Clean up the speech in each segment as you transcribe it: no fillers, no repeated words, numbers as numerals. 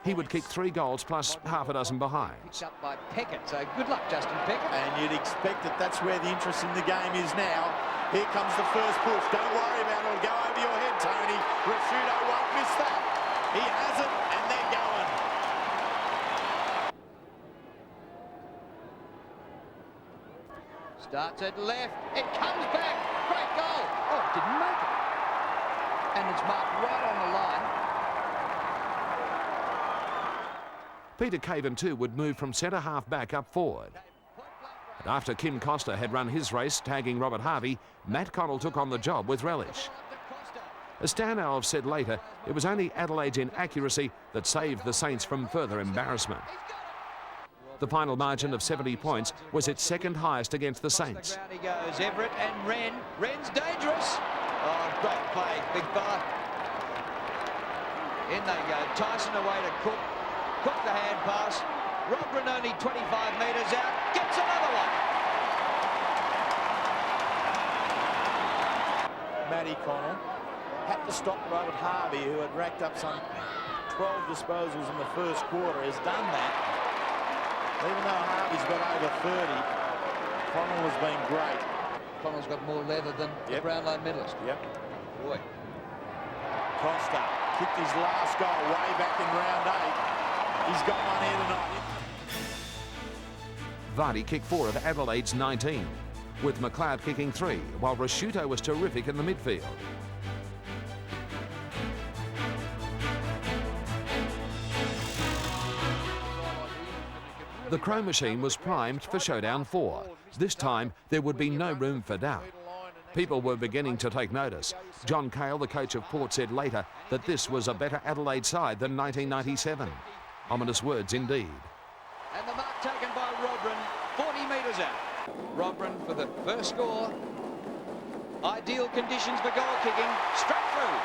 He would kick 3 goals plus half a dozen behinds. Picked up by Peckett, so good luck, Justin Peckett. And you'd expect that that's where the interest in the game is now. Here comes the first push. Don't worry about it. It'll go over your head, Tony. Rashudo won't miss that. He has it, and they're going. Starts at left. It comes back. Great goal. Oh, it didn't make it. And it's marked right on the line. Peter Caven too would move from centre-half back up forward. And after Kim Costa had run his race, tagging Robert Harvey, Matt Connell took on the job with relish. As Stan Alves said later, it was only Adelaide's inaccuracy that saved the Saints from further embarrassment. The final margin of 70 points was its second highest against the Saints. He goes, Everett and Wren. Wren's dangerous. Oh, great play, big fella. In they go. Tyson away to Cook. Cook the hand pass. Robrin only 25 metres out. Gets another one. Matty Connell had to stop Robert Harvey, who had racked up some 12 disposals in the first quarter, has done that. Even though Harvey's got over 30, Connell has been great. Connell's got more leather than the Brownlow medalist. Yep. Boy. Costa kicked his last goal way back in round 8. He's got one here tonight. Vardy kicked 4 of Adelaide's 19, with McLeod kicking 3, while Rashuto was terrific in the midfield. The Crow machine was primed for Showdown 4. This time, there would be no room for doubt. People were beginning to take notice. John Cale, the coach of Port, said later that this was a better Adelaide side than 1997. Ominous words indeed. And the mark taken by Robrin, 40 metres out. Robrin for the first score. Ideal conditions for goal kicking, straight through.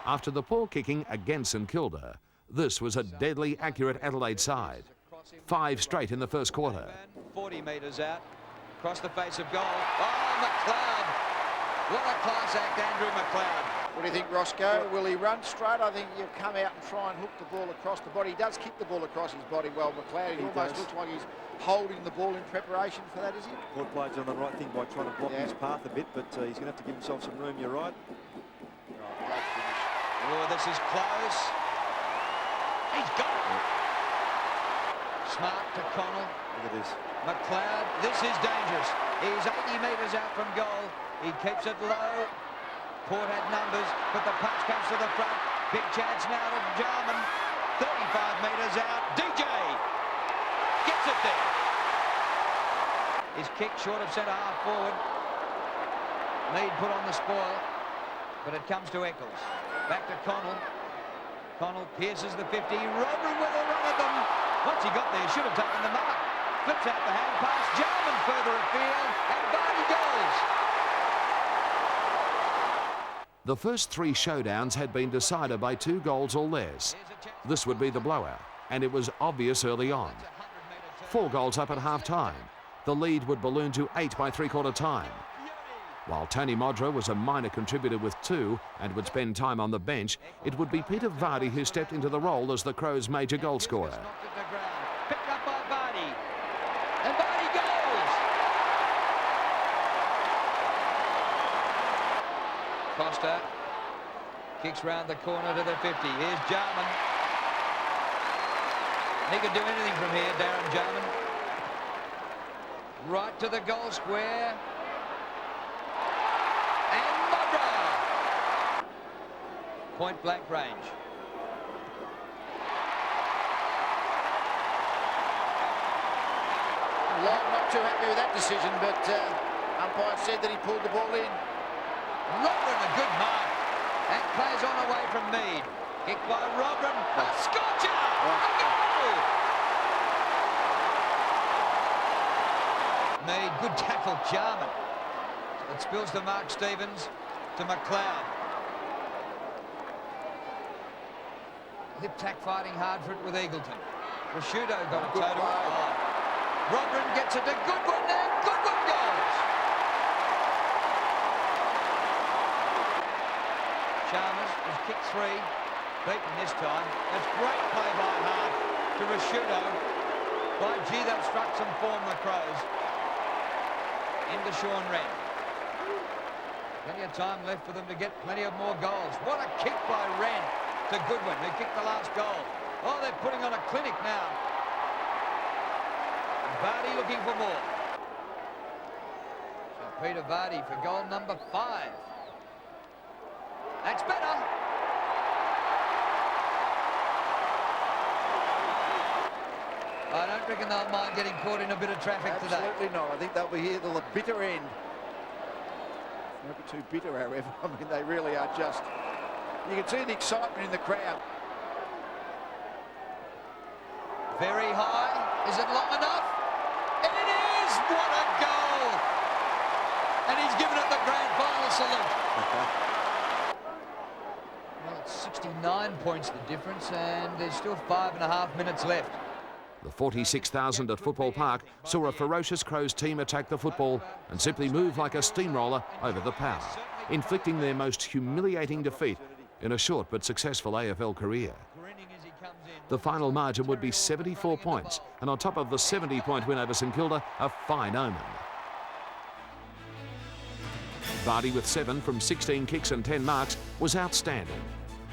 After the poor kicking against St Kilda, this was a deadly accurate Adelaide side. 5 straight in the first quarter. 40 metres out, across the face of goal. Oh, McLeod. What a class act, Andrew McLeod. What do you think, Roscoe? Will he run straight? I think he'll come out and try and hook the ball across the body. He does kick the ball across his body well, McLeod. He almost looks like he's holding the ball in preparation for that, is he? Port players on the right thing by trying to block his path a bit, but he's going to have to give himself some room, you're right. Oh, this is close. He's got it. Smart to Connell. Look at this. McLeod, this is dangerous. He's 80 metres out from goal. He keeps it low. Port had numbers, but the punch comes to the front. Big chance now to Jarman. 35 metres out. DJ gets it there. His kick short of centre half forward. Mead put on the spoil, but it comes to Eccles. Back to Connell. Connell pierces the 50. Robin with a run at them. Once he got there, should have taken the mark. Flips out the hand pass. Jarman further afield, and Vardy goes. The first 3 showdowns had been decided by 2 goals or less. This would be the blowout, and it was obvious early on. 4 goals up at half-time. The lead would balloon to 8 by three-quarter time. While Tony Modra was a minor contributor with 2 and would spend time on the bench, it would be Peter Vardy who stepped into the role as the Crows' major goal scorer. Picked up by Vardy, and Vardy goes! Costa kicks round the corner to the 50. Here's Jarman. He could do anything from here, Darren Jarman. Right to the goal square. And Modra. Point blank range. Long not too happy with that decision, but umpire said that he pulled the ball in. Robin, a good mark. And plays on away from Mead. Kicked by Robin. A scorcher! A goal! Mead, good tackle, Jarman. It spills to Mark Stevens, to McLeod. Lip tack fighting hard for it with Eagleton. Rashudo got a total. Robin gets it to Goodwin now. Goodwin goes. Chalmers has kicked 3. Beaten this time. That's great play by Hart to Rashudo. By gee, they've struck some form, the Crows. Into Sean Wren. Plenty of time left for them to get plenty of more goals. What a kick by Wren to Goodwin, who kicked the last goal. Oh, they're putting on a clinic now. Vardy looking for more. So Peter Vardy for goal number 5. That's better. I don't reckon they'll mind getting caught in a bit of traffic today. Absolutely not. I think they'll be here till the bitter end. Won't be too bitter, however. I mean, they really are just... You can see the excitement in the crowd. Very high. Is it long enough? And it is! What a goal! And he's given it the grand final salute. Well, it's 69 points the difference, and there's still 5.5 minutes left. The 46,000 at Football Park saw a ferocious Crows team attack the football and simply move like a steamroller over the power, inflicting their most humiliating defeat in a short but successful AFL career. The final margin would be 74 points, and on top of the 70-point win over St Kilda, a fine omen. Vardy with 7 from 16 kicks and 10 marks was outstanding.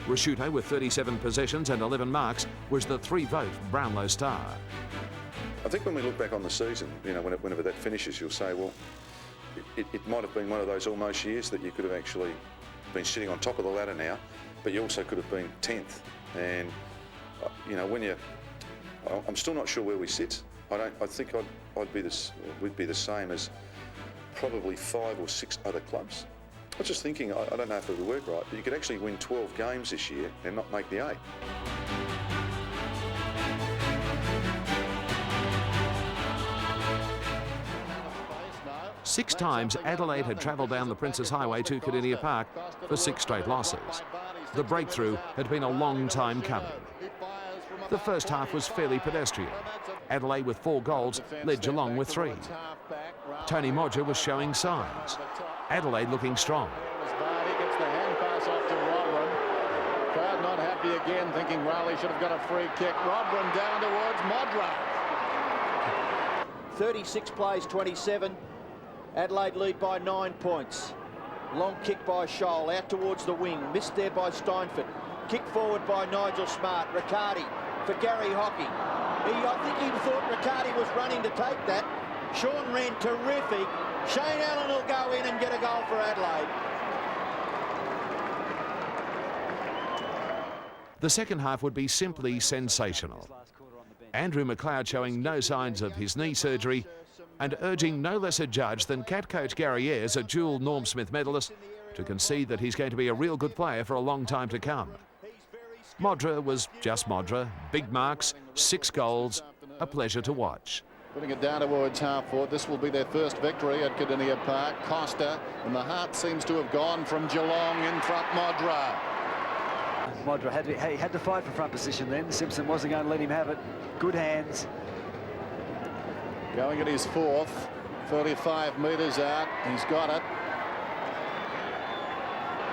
Rashuto with 37 possessions and 11 marks was the 3-vote Brownlow star. I think when we look back on the season, you know, whenever that finishes, you'll say, well, it might have been one of those almost years that you could have actually been sitting on top of the ladder now, but you also could have been 10th. And you know, I'm still not sure where we sit. I think we'd be the same as probably 5 or 6 other clubs. I was just thinking, I don't know if it would work right, but you could actually win 12 games this year and not make the 8. Six times Adelaide had travelled down the Princes Highway to Kardinia Park for 6 straight losses. The breakthrough had been a long time coming. The first half was fairly pedestrian. Adelaide with 4 goals led Geelong with 3. Tony Modger was showing signs. Adelaide looking strong. Vardy gets the hand pass off to Rodron. Crowd not happy again, thinking Riley should have got a free kick. Rodron down towards Modra. 36 plays 27. Adelaide lead by 9 points. Long kick by Scholl, out towards the wing. Missed there by Steinford. Kick forward by Nigel Smart. Riccardi for Gary Hockey. I think he thought Riccardi was running to take that. Sean Wren, terrific. Shane Allen will go in and get a goal for Adelaide. The second half would be simply sensational. Andrew McLeod showing no signs of his knee surgery and urging no less a judge than cat coach Gary Ayres, a dual Norm Smith medalist, to concede that he's going to be a real good player for a long time to come. Modra was just Modra. Big marks, 6 goals, a pleasure to watch. Putting it down towards half forward. This will be their first victory at Kardinia Park. Costa, and the heart seems to have gone from Geelong in front. Modra had to fight for front position then. Simpson wasn't going to let him have it. Good hands. Going at his 4th, 35 metres out. He's got it.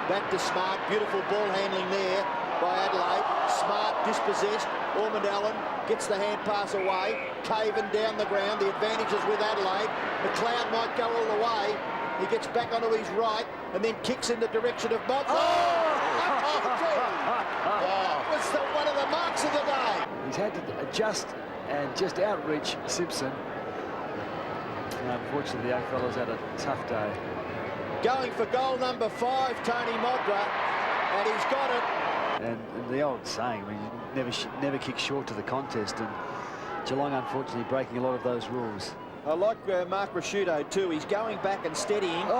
Back to Smart. Beautiful ball handling there by Adelaide. Smart dispossessed. Ormond Allen gets the hand pass away. Caven down the ground. The advantage is with Adelaide. McLeod might go all the way. He gets back onto his right and then kicks in the direction of Modra. That was one of the marks of the day. He's had to adjust and just outreach Simpson. And unfortunately, the young fella's had a tough day. Going for goal number 5, Tony Modra, and he's got it. And the old saying, I mean, never kick short to the contest, and Geelong unfortunately breaking a lot of those rules. I like Mark Rashudo too. He's going back and steadying. Tony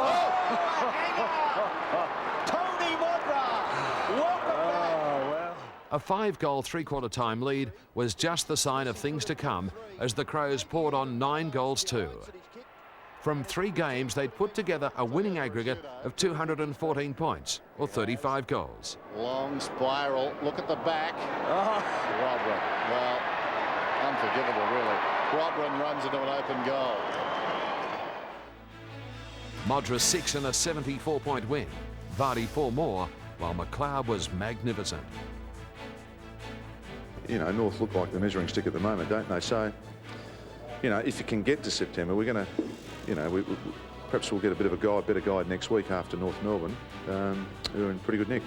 Modra! Welcome back! Well. A 5-goal 3/4 time lead was just the sign of things to come as the Crows poured on 9 goals too. From 3 games, they'd put together a winning aggregate of 214 points, or 35 goals. Long spiral. Look at the back. Rodron. Well, unforgivable, really. Rodron runs into an open goal. Modra 6 in a 74-point win. Vardy 4 more, while McLeod was magnificent. you know, North look like the measuring stick at the moment, don't they? So, you know, if you can get to September, we're going to, you know, perhaps we'll get a bit of a guide, better guide next week after North Melbourne, who are in pretty good nick.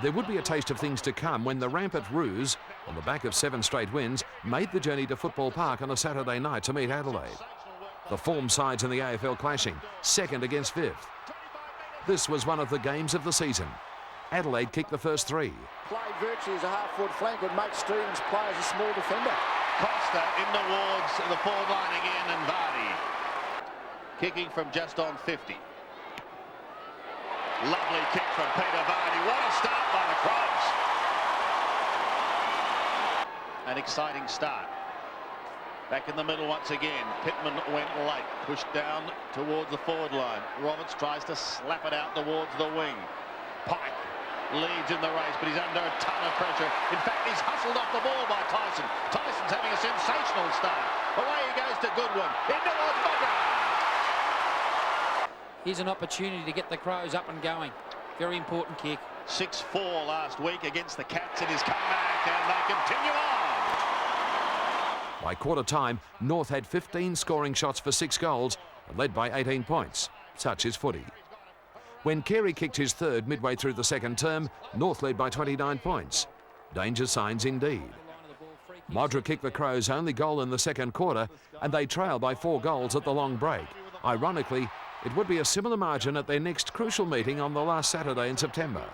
There would be a taste of things to come when the rampant Roos, on the back of 7 straight wins, made the journey to Football Park on a Saturday night to meet Adelaide. The form sides in the AFL clashing, 2nd against 5th. This was one of the games of the season. Adelaide kicked the first 3. Play virtually as a half-forward flank would make Stevens play as a small defender. Costa in towards the forward line again, and Vardy kicking from just on 50. Lovely kick from Peter Vardy. What a start by the Crows. An exciting start. Back in the middle once again. Pittman went late. Pushed down towards the forward line. Roberts tries to slap it out towards the wing. Pike leads in the race, but he's under a ton of pressure. In fact, he's hustled off the ball by Tyson. Tyson's having a sensational start. Away he goes to Goodwin. In towards Bugger. Here's an opportunity to get the Crows up and going. Very important kick. 6-4 last week against the Cats in his comeback, and they continue on. By quarter time, North had 15 scoring shots for 6 goals and led by 18 points. Such is footy. When Carey kicked his 3rd midway through the second term, North led by 29 points. Danger signs indeed. Modra kicked the Crows' only goal in the second quarter, and they trail by 4 goals at the long break. Ironically, it would be a similar margin at their next crucial meeting on the last Saturday in September.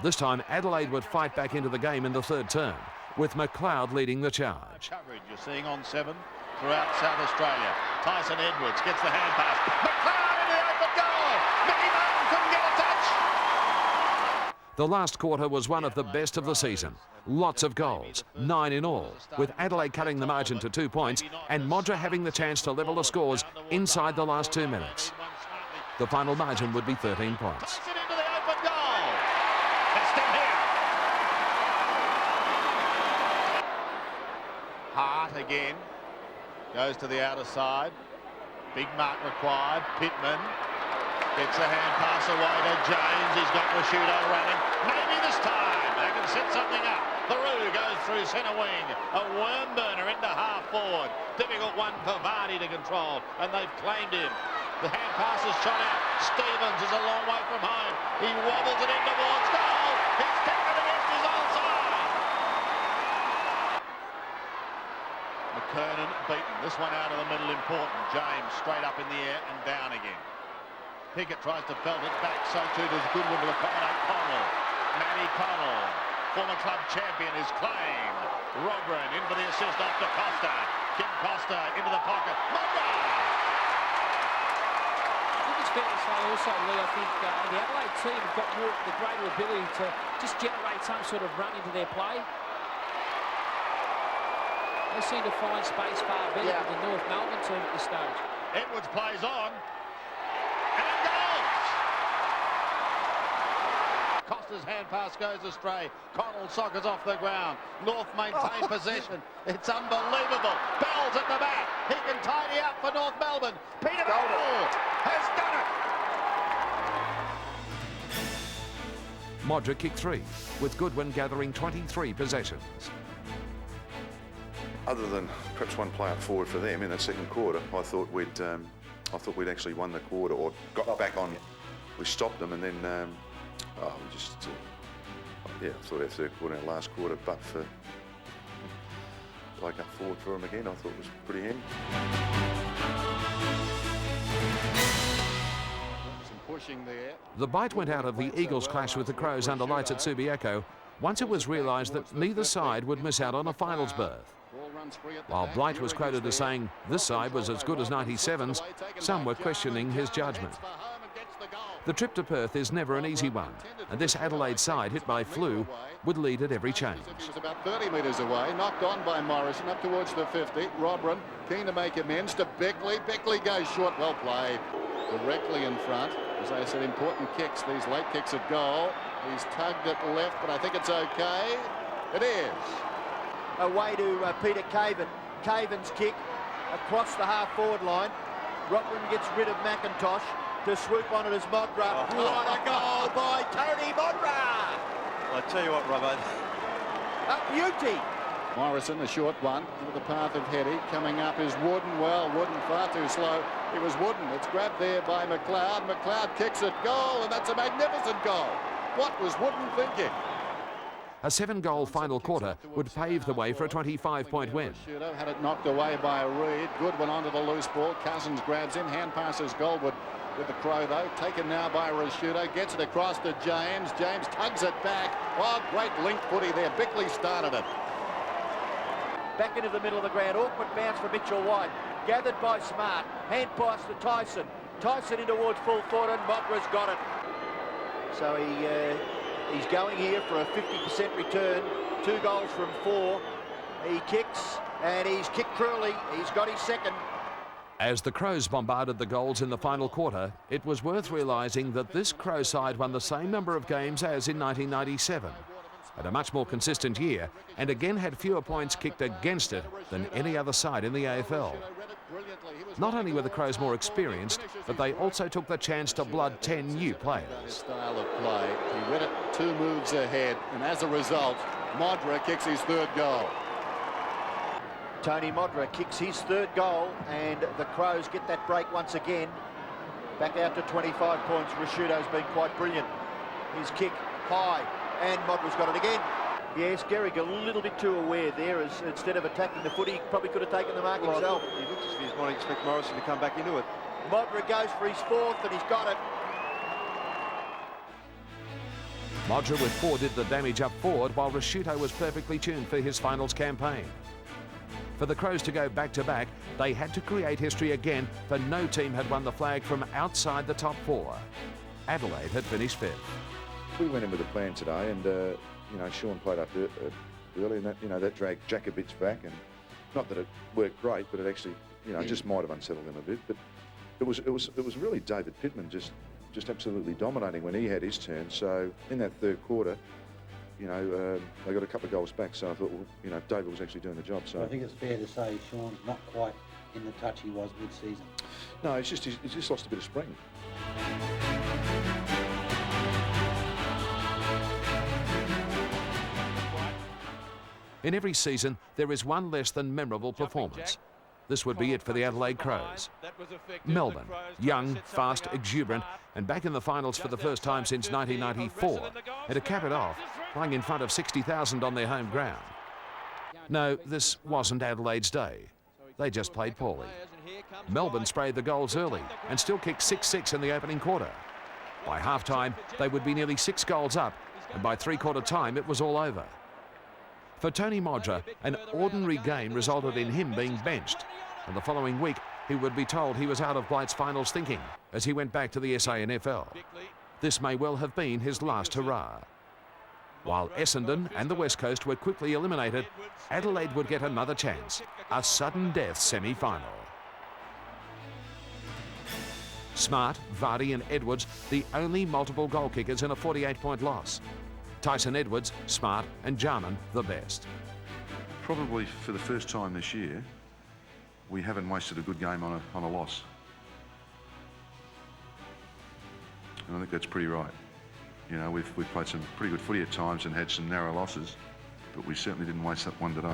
This time, Adelaide would fight back into the game in the 3rd term, with McLeod leading the charge. Coverage you're seeing on 7 throughout South Australia. Tyson Edwards gets the hand pass. McLeod in the open goal. Mickey Martin couldn't get a touch. The last quarter was one of the best of the season. Lots of goals, 9 in all, with Adelaide cutting the margin to 2 points and Modra having the chance to level the scores inside the last 2 minutes. The final margin would be 13 points. Tyson into the open goal. They're still here. Hart again. Goes to the outer side. Big mark required. Pittman gets a hand pass away to James. He's got Rashudo running. Maybe this time they can set something up. The Roo goes through centre wing. A worm burner into half forward. Difficult one for Vardy to control, and they've claimed him. The hand pass is shot out. Stevens is a long way from home. He wobbles it in towards goal. He's taken it against his own side. McKernan beaten. This one out of the middle important. James straight up in the air and down again. Pickett tries to belt it back. So too does Goodwin to accommodate Connell. Matty Connell, former club champion, is claimed. Robran in for the assist off to Costa. Kim Costa into the pocket. Modra! I think it's fair to say also, Lee, I think the Adelaide team have got more the greater ability to just generate some sort of run into their play. They seem to find space far better than the North Melbourne team at this stage. Edwards plays on. And goals! Costa's hand pass goes astray. Connell sockers off the ground. North maintain possession. It's unbelievable. Bell's at the back. He can tidy up for North Melbourne. Peter Bell has done it. Modra kicked 3, with Goodwin gathering 23 possessions. Other than perhaps one play up forward for them in that second quarter, I thought we'd actually won the quarter or got back on. We stopped them, and then we just I thought our third quarter, our last quarter, but for like up forward for them again, I thought it was pretty handy. Some pushing there. The bite went out of the Eagles' clash with the Crows under lights at Subiaco once it was realised that neither side would miss out on a finals berth. While Blight was quoted as saying this side was as good as 97's, some were questioning his judgment. The trip to Perth is never an easy one, and this Adelaide side hit by flu would lead at every change. He was about 30 metres away, knocked on by Morrison up towards the 50. Robran keen to make amends to Beckley. Beckley goes short, well played. Directly in front. As I said, important kicks, these late kicks at goal. He's tugged it left, but I think it's okay. It is. Away to Peter Caven. Caven's kick across the half-forward line. Robran gets rid of McIntosh. to swoop on it as Modra. What a goal by Tony Modra! I tell you what, Robbo. A beauty. Morrison, a short one, into the path of Hetty. Coming up is Wooden. Well, Wooden far too slow. It was Wooden. It's grabbed there by McLeod. McLeod kicks it. Goal, and that's a magnificent goal. What was Wooden thinking? A 7-goal final quarter would pave the way for a 25-point win. Had it knocked away by Reed. Goodwin onto the loose ball. Cousins grabs in. Hand passes Goldwood with the Crow, though. Taken now by Rashudo. Gets it across to James. James tugs it back. Oh, great link footy there. Bickley started it. Back into the middle of the ground. Awkward bounce for Mitchell White. Gathered by Smart. Hand pass to Tyson. Tyson in towards full forward, and Modra's got it. So he's going here for a 50% return. 2 goals from 4. He kicks, and he's kicked cruelly. He's got his second. As the Crows bombarded the goals in the final quarter, it was worth realising that this Crow side won the same number of games as in 1997. Had a much more consistent year, and again had fewer points kicked against it than any other side in the AFL. Not only were the Crows more experienced, but they also took the chance to blood 10 new players. Style of play. He read it 2 moves ahead, and as a result, Modra kicks his 3rd goal. Tony Modra kicks his 3rd goal, and the Crows get that break once again. Back out to 25 points. Rashudo's been quite brilliant. His kick high, and Modra's got it again. Yes, Gehrig a little bit too aware there, as instead of attacking the footy, he probably could have taken the mark himself. He looks as if he's might expect Morrison to come back into it. Modra goes for his 4th, and he's got it. Modra with 4 did the damage up forward, while Rashudo was perfectly tuned for his finals campaign. For the Crows to go back-to-back, they had to create history again, for no team had won the flag from outside the top 4. Adelaide had finished 5th. We went in with a plan today, and you know, Sean played up early, and that dragged Jakovich back, and not that it worked great, but it actually, just might have unsettled him a bit. But it was really David Pittman just absolutely dominating when he had his turn. So in that 3rd quarter, they got a couple of goals back. So I thought, well, David was actually doing the job. So I think it's fair to say Sean's not quite in the touch he was mid-season. No, he's just lost a bit of spring. In every season, there is one less than memorable performance. This would be it for the Adelaide Crows. Melbourne, young, fast, exuberant, and back in the finals for the first time since 1994. And to cap it off, playing in front of 60,000 on their home ground. No, this wasn't Adelaide's day. They just played poorly. Melbourne sprayed the goals early and still kicked 6-6 in the opening quarter. By half-time, they would be nearly 6 goals up, and by 3-quarter time, it was all over. For Tony Modra, an ordinary game resulted in him being benched, and the following week he would be told he was out of Blight's finals thinking as he went back to the SANFL. This may well have been his last hurrah. While Essendon and the West Coast were quickly eliminated, Adelaide would get another chance, a sudden death semi-final. Smart, Vardy and Edwards, the only multiple goal kickers in a 48-point loss. Tyson Edwards, Smart and Jarman the best. Probably for the first time this year, we haven't wasted a good game on a loss. And I think that's pretty right. We've played some pretty good footy at times and had some narrow losses, but we certainly didn't waste that one today.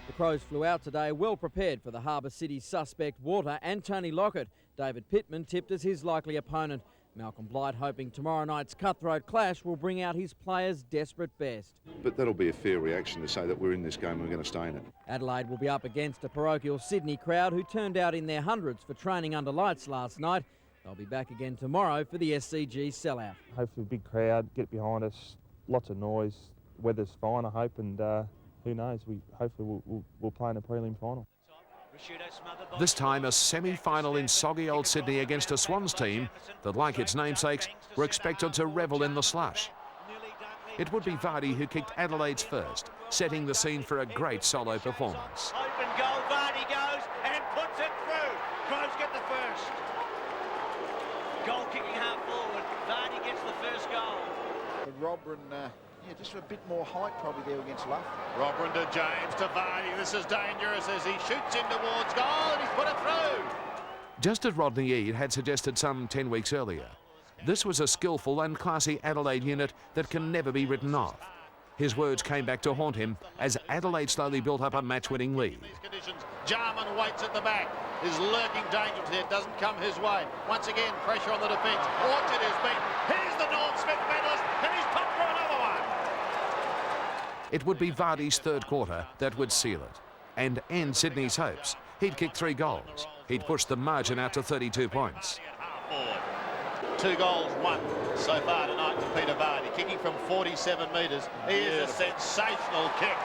The Crows flew out today well prepared for the Harbour City suspect Water and Tony Lockett. David Pittman tipped as his likely opponent. Malcolm Blight hoping tomorrow night's cutthroat clash will bring out his players' desperate best. But that'll be a fair reaction to say that we're in this game and we're going to stay in it. Adelaide will be up against a parochial Sydney crowd who turned out in their hundreds for training under lights last night. They'll be back again tomorrow for the SCG sellout. Hopefully a big crowd, get behind us, lots of noise. Weather's fine, I hope, and who knows, hopefully we'll play in a prelim final. This time a semi-final in soggy old Sydney against a Swans team that, like its namesakes, were expected to revel in the slush. It would be Vardy who kicked Adelaide's first, setting the scene for a great solo performance. Open goal, Vardy goes and puts it through. Crows get the first. Goal kicking half forward, Vardy gets the first goal. The Robran Yeah, just a bit more height probably there against Luff. Robran to James to Vardy. This is dangerous as he shoots in towards goal and he's put it through. Just as Rodney Eade had suggested some 10 weeks earlier, this was a skillful and classy Adelaide unit that can never be written off. His words came back to haunt him as Adelaide slowly built up a match-winning lead. Jarman waits at the back. Is lurking danger there. Doesn't come his way. Once again, pressure on the defence. Orchard is beaten. Here's the Norm Smith medalist, and he's popped for another one. It would be Vardy's third quarter that would seal it and end Sydney's hopes. He'd kicked 3 goals. He'd pushed the margin out to 32 points. 2 goals, 1 so far tonight for Peter Vardy, kicking from 47 metres. He is a sensational kick.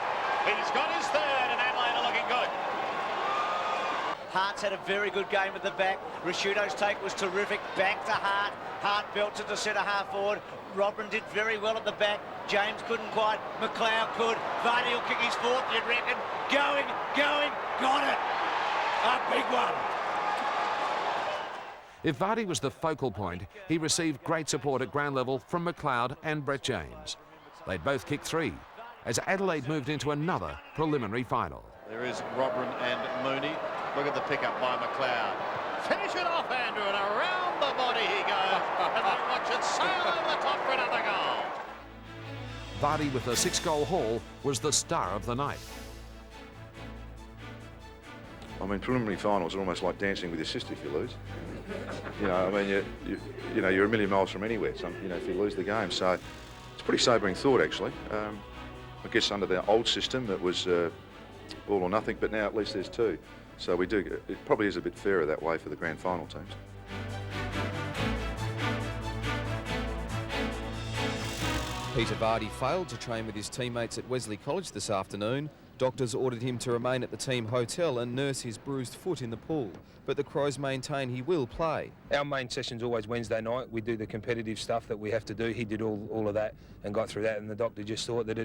He's got his third, and Adelaide are looking good. Hart's had a very good game at the back. Rashudo's take was terrific. Back to Hart. Hart belts it to centre half forward. Robran did very well at the back. James couldn't quite. McLeod could. Vardy will kick his fourth, you'd reckon. Going, got it. A big one. If Vardy was the focal point, he received great support at ground level from McLeod and Brett James. They'd both kicked 3 as Adelaide moved into another preliminary final. There is Robran and Mooney. Look at the pickup by McLeod. Finish it off, Andrew, and around the body he goes. And they watch it sail over the top for another goal. Vardy with a 6-goal haul was the star of the night. I mean, preliminary finals are almost like dancing with your sister if you lose. You know, I mean, you're a million miles from anywhere, if you lose the game. So it's a pretty sobering thought, actually. I guess under the old system it was all or nothing, but now at least there's 2. So it probably is a bit fairer that way for the grand final teams. Peter Vardy failed to train with his teammates at Wesley College this afternoon. Doctors ordered him to remain at the team hotel and nurse his bruised foot in the pool, but the Crows maintain he will play. Our main session's always Wednesday night. We do the competitive stuff that we have to do. He did all of that and got through that, and the doctor just thought that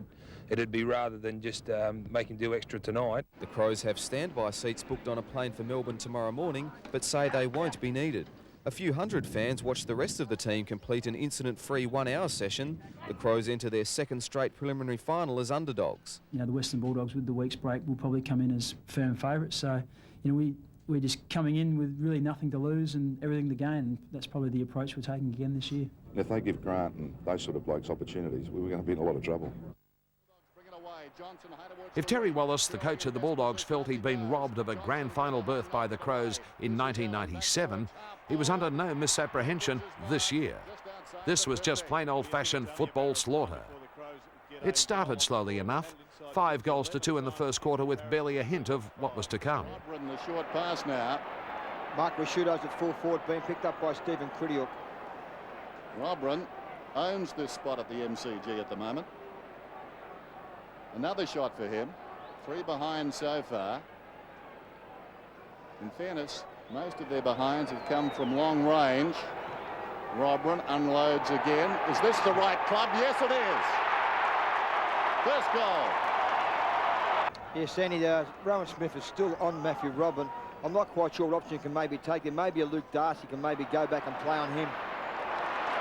it'd be rather than just make him do extra tonight. The Crows have standby seats booked on a plane for Melbourne tomorrow morning, but say they won't be needed. A few hundred fans watched the rest of the team complete an incident-free 1-hour session. The Crows enter their second straight preliminary final as underdogs. You know, the Western Bulldogs with the week's break will probably come in as firm favourites. So, you know, we're just coming in with really nothing to lose and everything to gain. And that's probably the approach we're taking again this year. If they give Grant and those sort of blokes opportunities, we're going to be in a lot of trouble. If Terry Wallace, the coach of the Bulldogs, felt he'd been robbed of a grand final berth by the Crows in 1997, he was under no misapprehension this year. This was just plain old-fashioned football slaughter. It started slowly enough. 5 goals to 2 in the first quarter with barely a hint of what was to come. The short pass now. Mark Rashudo's at full forward, being picked up by Stephen Cridiuk. Robran owns this spot at the MCG at the moment. Another shot for him. 3 behind so far. In fairness, most of their behinds have come from long range. Robran unloads again. Is this the right club? Yes, it is. First goal. Yes, Sandy, Rowan Smith is still on Matthew Robran. I'm not quite sure what option you can maybe take. There may be a Luke Darcy can maybe go back and play on him.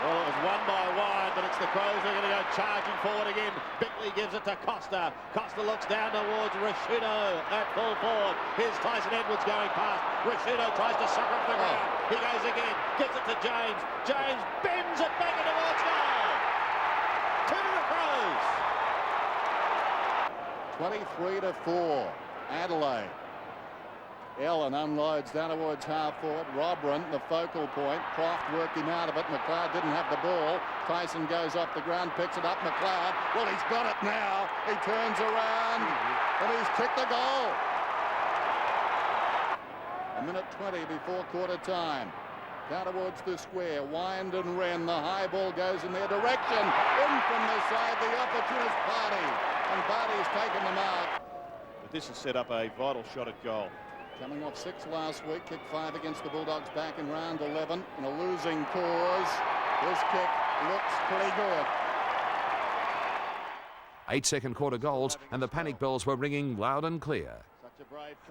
Well, it was 1 by 1, but it's the Crows who are going to go charging forward again. Bickley gives it to Costa. Costa looks down towards Rashudo at full forward. Here's Tyson Edwards going past. Rashudo tries to sucker up the ground. He goes again, gives it to James. James bends it back into towards goal. 2 to the Crows. 23-4. Adelaide. Ellen unloads down towards half forward. Robran, the focal point. Croft worked him out of it. McLeod didn't have the ball. Tyson goes off the ground, picks it up. McLeod, well, he's got it now. He turns around and he's kicked the goal. 1:20 before quarter time. Down towards the square. Wind and Wren. The high ball goes in their direction. In from the side, the opportunist Barty. And Barty's taken the mark. But this has set up a vital shot at goal. Coming off 6 last week, kicked 5 against the Bulldogs back in round 11 in a losing cause. This kick looks pretty good. 8 second quarter goals and the panic bells were ringing loud and clear.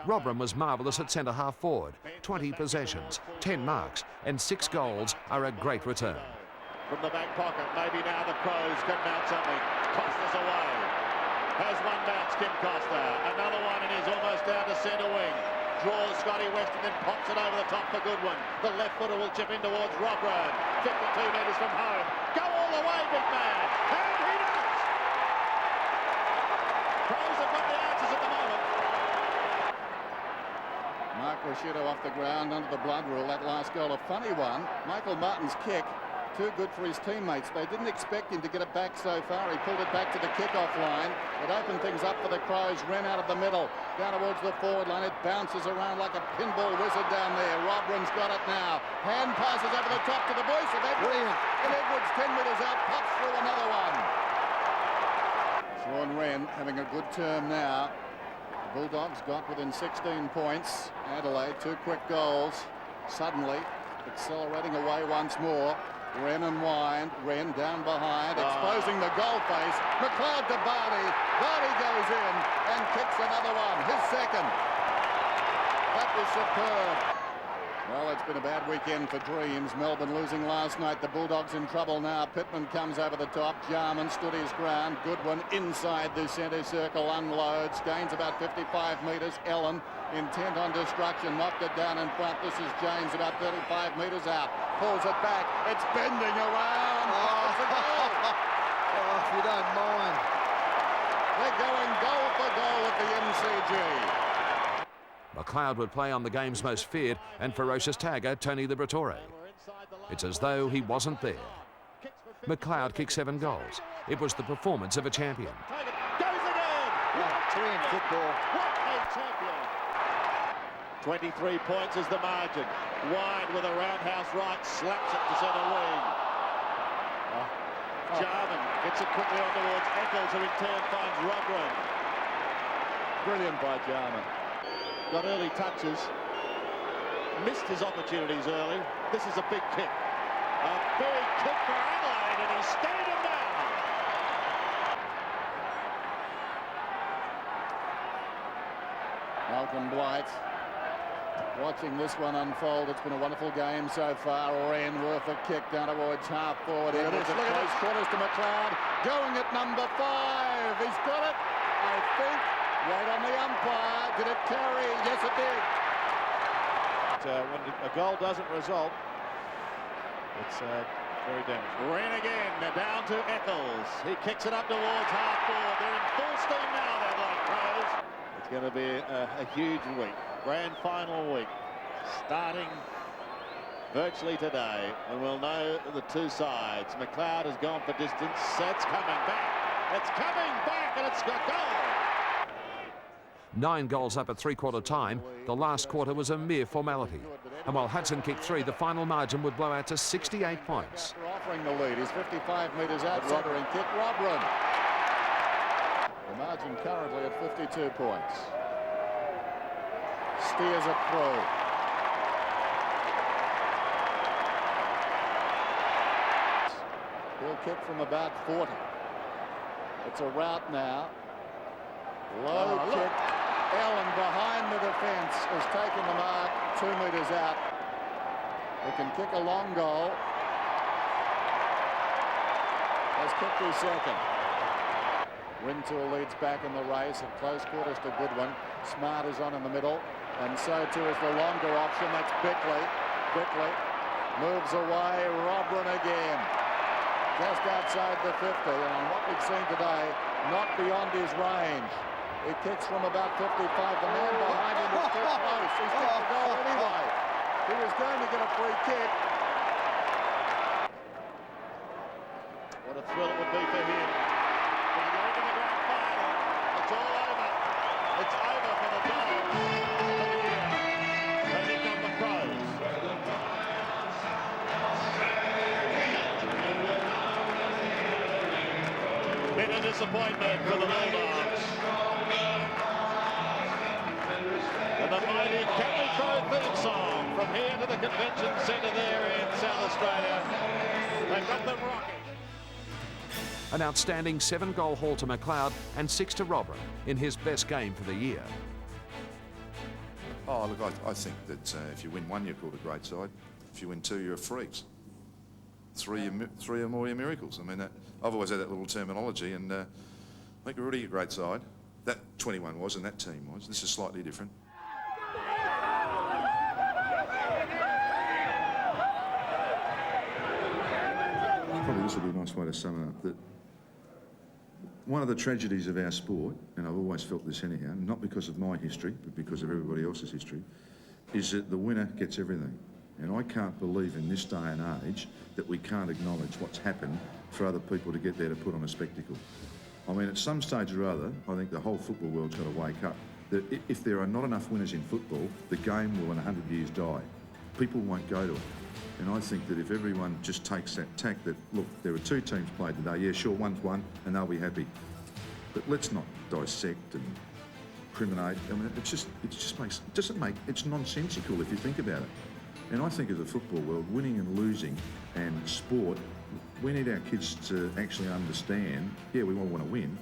Robran was marvellous at centre half forward. 20 possessions, 10 marks and 6 goals are a great return. from the back pocket. Maybe now the Crows can mount something. Costa's away. Has one bounce, Kim Costa. Another one, and he's almost down to centre wing. Draws Scotty West and then pops it over the top for Goodwin. The left footer will chip in towards Robran. 52 metres from home. Go all the way, big man. And he does. Crows have got the answers at the moment. Mark Rashudo off the ground under the blood rule. That last goal, a funny one. Michael Martin's kick, too good for his teammates. They didn't expect him to get it back so far. He pulled it back to the kick-off line. It opened things up for the Crows. Ran out of the middle, down towards the forward line. It bounces around like a pinball wizard down there. Robran's got it now. Hand passes over the top to the voice of Edwards. And Edwards, 10 metres out, pops through another one. Sean Wren having a good term now. The Bulldogs got within 16 points. Adelaide, 2 quick goals. Suddenly accelerating away once more. Wren and Wind. Wren down behind, exposing the goal face. McLeod to Barty. Barty goes in and kicks another one. His second. That was superb. Well, it's been a bad weekend for Dreams. Melbourne losing last night. The Bulldogs in trouble now. Pittman comes over the top. Jarman stood his ground. Goodwin inside the centre circle, unloads. Gains about 55 metres. Ellen intent on destruction. Knocked it down in front. This is James about 35 metres out. Pulls it back. It's bending around. It's a goal. If you don't mind. They're going goal for goal at the MCG. McLeod would play on the game's most feared and ferocious tagger, Tony Liberatore. It's as though he wasn't there. McLeod kicked 7 goals. It was the performance of a champion. Goes again. Three in football. What a champion. 23 points is the margin. Wide with a roundhouse right, slaps it to centre wing. Jarman gets it quickly on towards Eccles, who in turn finds Robran. Brilliant by Jarman. Got early touches. Missed his opportunities early. This is a big kick. A big kick for Adelaide, and he's stayed him down. Malcolm Blight watching this one unfold. It's been a wonderful game so far. Wren worth a kick down towards half forward. It was a close quarters to McLeod. Going at number 5. He's got it, I think. Right on the umpire. Did it carry? Yes, it did. When a goal doesn't result, it's very damaging. Wren again, down to Eccles. He kicks it up towards half forward. They're in full steam now, the Adelaide Crows. It's going to be a huge week. Grand final week. Starting virtually today. And we'll know the two sides. McLeod has gone for distance. That's coming back. It's coming back, and it's got goal. 9 goals up at 3/4 time. The last quarter was a mere formality. And while Hudson kicked 3, the final margin would blow out to 68 points. Offering the lead. He's 55 metres out, centering kick. Robran. The margin currently at 52 points. Steers it through. He'll kick from about 40. It's a rout now. Low kick. Allen behind the defence has taken the mark 2 metres out. He can kick a long goal. Has kicked his second. Wintour leads back in the race at close quarters to Goodwin. Smart is on in the middle, and so too is the longer option. That's Bickley. Bickley moves away. Robran again. Just outside the 50, and what we've seen today, not beyond his range. He kicks from about 55. The man behind him is too close. He's kicked the goal anyway. He was going to get a free kick. What a thrill it would be for him. When you go into the grand final, it's all over. It's over for the Dogs for the year. And here come the Crows. Bitter disappointment for the Bulldogs. And the mighty Captain Crow theme song from here to the convention centre there in South Australia. They've got them rocking. An outstanding 7-goal haul to McLeod and 6 to Robran in his best game for the year. Oh, look, I think that if you win 1, you're called a great side. If you win 2, you're a freaks. three or more year miracles. I mean, I've always had that little terminology, and I think we're already a great side. That 21 was, and that team was. This is slightly different. Probably this will be a nice way to sum it up. That one of the tragedies of our sport, and I've always felt this anyhow, not because of my history, but because of everybody else's history, is that the winner gets everything. And I can't believe in this day and age that we can't acknowledge what's happened for other people to get there to put on a spectacle. I mean, at some stage or other, I think the whole football world's got to wake up. That if there are not enough winners in football, the game will in 100 years die. People won't go to it. And I think that if everyone just takes that tack that, look, there are two teams played today, yeah, sure, one's won, and they'll be happy. But let's not dissect and criminate. I mean, it's nonsensical if you think about it. And I think as a football world, winning and losing and sport, we need our kids to actually understand, yeah, we all want to win,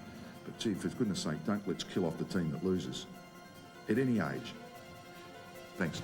but gee, for goodness sake, let's kill off the team that loses at any age. Thanks.